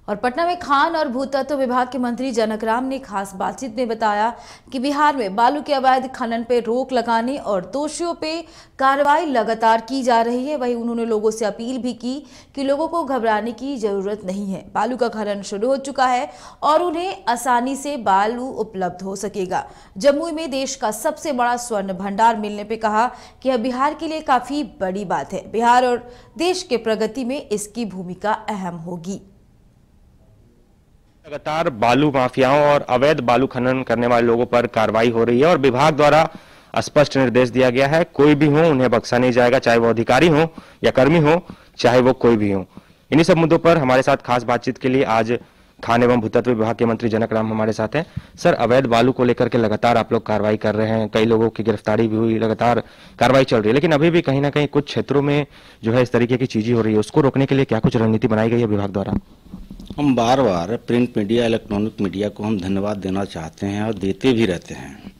और पटना में खान और भूतत्व विभाग के मंत्री जनक राम ने खास बातचीत में बताया कि बिहार में बालू के अवैध खनन पे रोक लगाने और दोषियों पे कार्रवाई लगातार की जा रही है। वहीं उन्होंने लोगों से अपील भी की कि लोगों को घबराने की जरूरत नहीं है। बालू का खनन शुरू हो चुका है और उन्हें आसानी से बालू उपलब्ध हो सकेगा। जमुई में देश का सबसे बड़ा स्वर्ण भंडार मिलने पे कहा कि यह बिहार के लिए काफी बड़ी बात है। बिहार और देश के प्रगति में इसकी भूमिका अहम होगी। लगातार बालू माफियाओं और अवैध बालू खनन करने वाले लोगों पर कार्रवाई हो रही है और विभाग द्वारा स्पष्ट निर्देश दिया गया है, कोई भी हो उन्हें बख्शा नहीं जाएगा, चाहे वो अधिकारी हो या कर्मी हो, चाहे वो कोई भी हो। इन्हीं सब मुद्दों पर हमारे साथ खास बातचीत के लिए आज खान एवं भूतत्व विभाग के मंत्री जनक राम हमारे साथ हैं। सर, अवैध बालू को लेकर के लगातार आप लोग कार्रवाई कर रहे हैं, कई लोगों की गिरफ्तारी भी हुई, लगातार कार्रवाई चल रही है, लेकिन अभी भी कहीं ना कहीं कुछ क्षेत्रों में जो है इस तरीके की चीजें हो रही है, उसको रोकने के लिए क्या कुछ रणनीति बनाई गई है विभाग द्वारा? हम बार बार प्रिंट मीडिया, इलेक्ट्रॉनिक मीडिया को हम धन्यवाद देना चाहते हैं और देते भी रहते हैं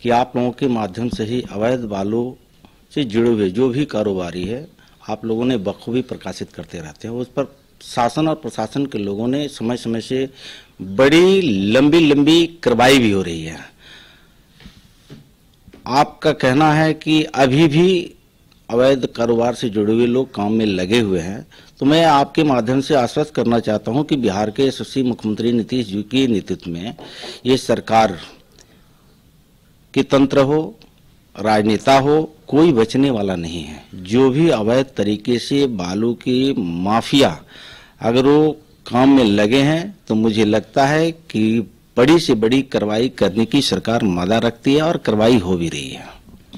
कि आप लोगों के माध्यम से ही अवैध बालू से जुड़े हुए जो भी कारोबारी है, आप लोगों ने बखूबी प्रकाशित करते रहते हैं। उस पर शासन और प्रशासन के लोगों ने समय समय से बड़ी लंबी कार्रवाई भी हो रही है। आपका कहना है कि अभी भी अवैध कारोबार से जुड़े हुए लोग काम में लगे हुए हैं, तो मैं आपके माध्यम से आश्वस्त करना चाहता हूं कि बिहार के यशस्वी मुख्यमंत्री नीतीश जी के नेतृत्व में ये सरकार की तंत्र हो, राजनेता हो, कोई बचने वाला नहीं है। जो भी अवैध तरीके से बालू की माफिया अगर वो काम में लगे हैं तो मुझे लगता है कि बड़ी से बड़ी कार्रवाई करने की सरकार मादा रखती है और कार्रवाई हो भी रही है।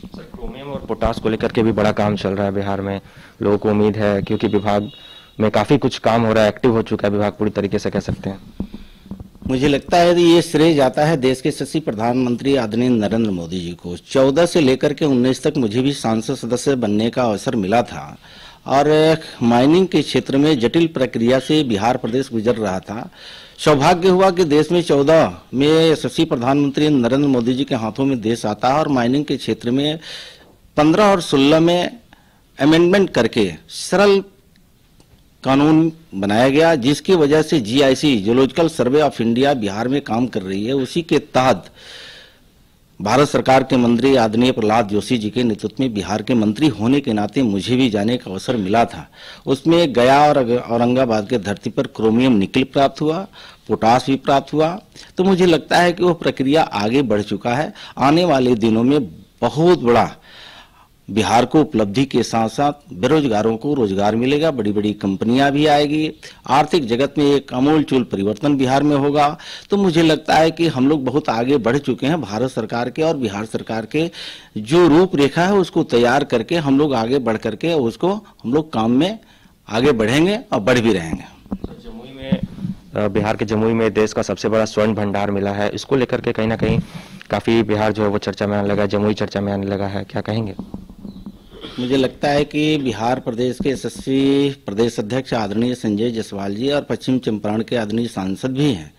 सर, क्रोमियम और पोटास को लेकर के भी बड़ा काम चल रहा है बिहार में, लोगों को उम्मीद है क्योंकि विभाग में काफी कुछ काम हो रहा है, एक्टिव हो चुका है विभाग पूरी तरीके से, कह सकते हैं। मुझे लगता है कि ये श्रेय जाता है देश के यशस्वी प्रधानमंत्री आदरणीय नरेंद्र मोदी जी को। 14 से लेकर के 19 तक मुझे भी संसद सदस्य बनने का अवसर मिला था और माइनिंग के क्षेत्र में जटिल प्रक्रिया से बिहार प्रदेश गुजर रहा था। सौभाग्य हुआ कि देश में 14 में यशस्वी प्रधानमंत्री नरेंद्र मोदी जी के हाथों में देश आता है और माइनिंग के क्षेत्र में 15 और 16 में अमेंडमेंट करके सरल कानून बनाया गया, जिसकी वजह से GIC geological survey of India Bihar में काम कर रही है। उसी के तहत भारत सरकार के मंत्री आदरणीय प्रहलाद जोशी जी के नेतृत्व में बिहार के मंत्री होने के नाते मुझे भी जाने का अवसर मिला था। उसमें गया और औरंगाबाद के धरती पर क्रोमियम निकल प्राप्त हुआ, पोटास भी प्राप्त हुआ। तो मुझे लगता है कि वो प्रक्रिया आगे बढ़ चुका है। आने वाले दिनों में बहुत बड़ा बिहार को उपलब्धि के साथ साथ बेरोजगारों को रोजगार मिलेगा, बड़ी बड़ी कंपनियां भी आएगी, आर्थिक जगत में एक आमूलचूल परिवर्तन बिहार में होगा। तो मुझे लगता है कि हम लोग बहुत आगे बढ़ चुके हैं। भारत सरकार के और बिहार सरकार के जो रूपरेखा है उसको तैयार करके हम लोग आगे बढ़ करके उसको हम लोग काम में आगे बढ़ेंगे और बढ़ भी रहेंगे। जमुई में, बिहार के जमुई में देश का सबसे बड़ा स्वर्ण भंडार मिला है, इसको लेकर के कहीं ना कहीं काफी बिहार जो है वो चर्चा में आने लगा, जमुई चर्चा में आने लगा है, क्या कहेंगे? मुझे लगता है कि बिहार प्रदेश के यशस्वी प्रदेश अध्यक्ष आदरणीय संजय जायसवाल जी और पश्चिम चंपारण के आदरणीय सांसद भी हैं,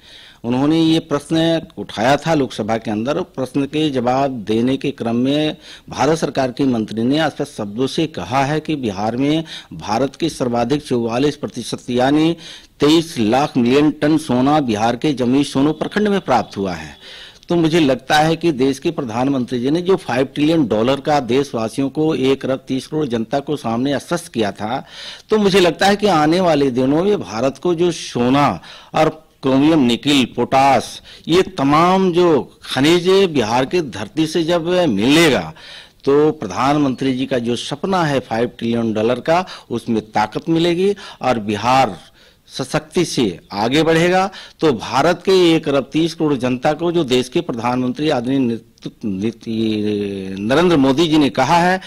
उन्होंने ये प्रश्न उठाया था लोकसभा के अंदर। और प्रश्न के जवाब देने के क्रम में भारत सरकार के मंत्री ने स्पष्ट शब्दों से कहा है कि बिहार में भारत के सर्वाधिक 44% यानी 23 लाख मिलियन टन सोना बिहार के जमुई सोनू प्रखंड में प्राप्त हुआ है। तो मुझे लगता है कि देश के प्रधानमंत्री जी ने जो $5 ट्रिलियन का देशवासियों को 1 अरब 30 करोड़ जनता को सामने आश्वस्त किया था, तो मुझे लगता है कि आने वाले दिनों में भारत को जो सोना और क्रोमियम, निकिल, पोटास, ये तमाम जो खनिज बिहार के धरती से जब मिलेगा तो प्रधानमंत्री जी का जो सपना है $5 ट्रिलियन का, उसमें ताकत मिलेगी और बिहार सशक्ति से आगे बढ़ेगा। तो भारत के 1 अरब 30 करोड़ जनता को जो देश के प्रधानमंत्री आदरणीय नरेंद्र मोदी जी ने कहा है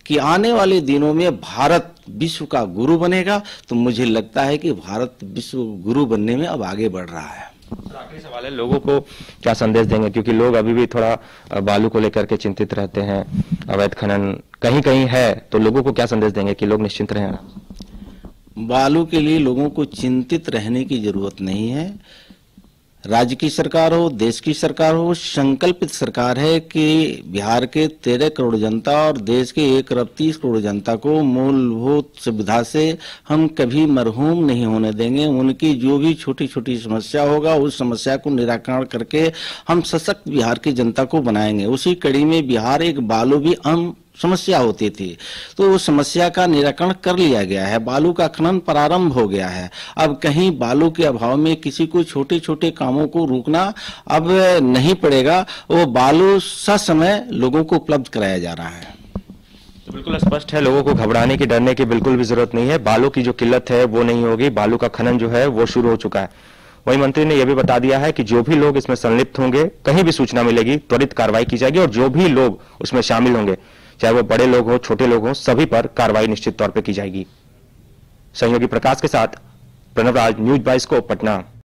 कि आने वाले दिनों में भारत विश्व का गुरु बनेगा, तो मुझे लगता है कि भारत विश्व गुरु बनने में अब आगे बढ़ रहा है। आखिरी सवाल है, लोगों को क्या संदेश देंगे, क्योंकि लोग अभी भी थोड़ा बालू को लेकर के चिंतित रहते हैं, अवैध खनन कहीं कहीं है, तो लोगों को क्या संदेश देंगे कि लोग निश्चिंत रहें? बालू के लिए लोगों को चिंतित रहने की जरूरत नहीं है। राज्य की सरकार हो, देश की सरकार हो, संकल्पित सरकार है कि बिहार के 13 करोड़ जनता और देश के 1 अरब 30 करोड़ जनता को मूलभूत सुविधा से हम कभी मरहूम नहीं होने देंगे। उनकी जो भी छोटी छोटी समस्या होगा उस समस्या को निराकरण करके हम सशक्त बिहार की जनता को बनाएंगे। उसी कड़ी में बिहार एक बालू भी अहम समस्या होती थी, तो उस समस्या का निराकरण कर लिया गया है। बालू का खनन प्रारंभ हो गया है। अब कहीं बालू के अभाव में किसी को छोटे छोटे कामों को रोकना अब नहीं पड़ेगा। वो बालू ससमय लोगों को उपलब्ध कराया जा रहा है। तो बिल्कुल स्पष्ट है, लोगों को घबराने की, डरने की बिल्कुल भी जरूरत नहीं है। बालू की जो किल्लत है वो नहीं होगी। बालू का खनन जो है वो शुरू हो चुका है। वहीं मंत्री ने यह भी बता दिया है कि जो भी लोग इसमें संलिप्त होंगे, कहीं भी सूचना मिलेगी त्वरित कार्रवाई की जाएगी और जो भी लोग उसमें शामिल होंगे, चाहे वो बड़े लोग हो, छोटे लोग हो, सभी पर कार्रवाई निश्चित तौर पर की जाएगी। सहयोगी प्रकाश के साथ प्रणव राज, न्यूज 22 को पटना।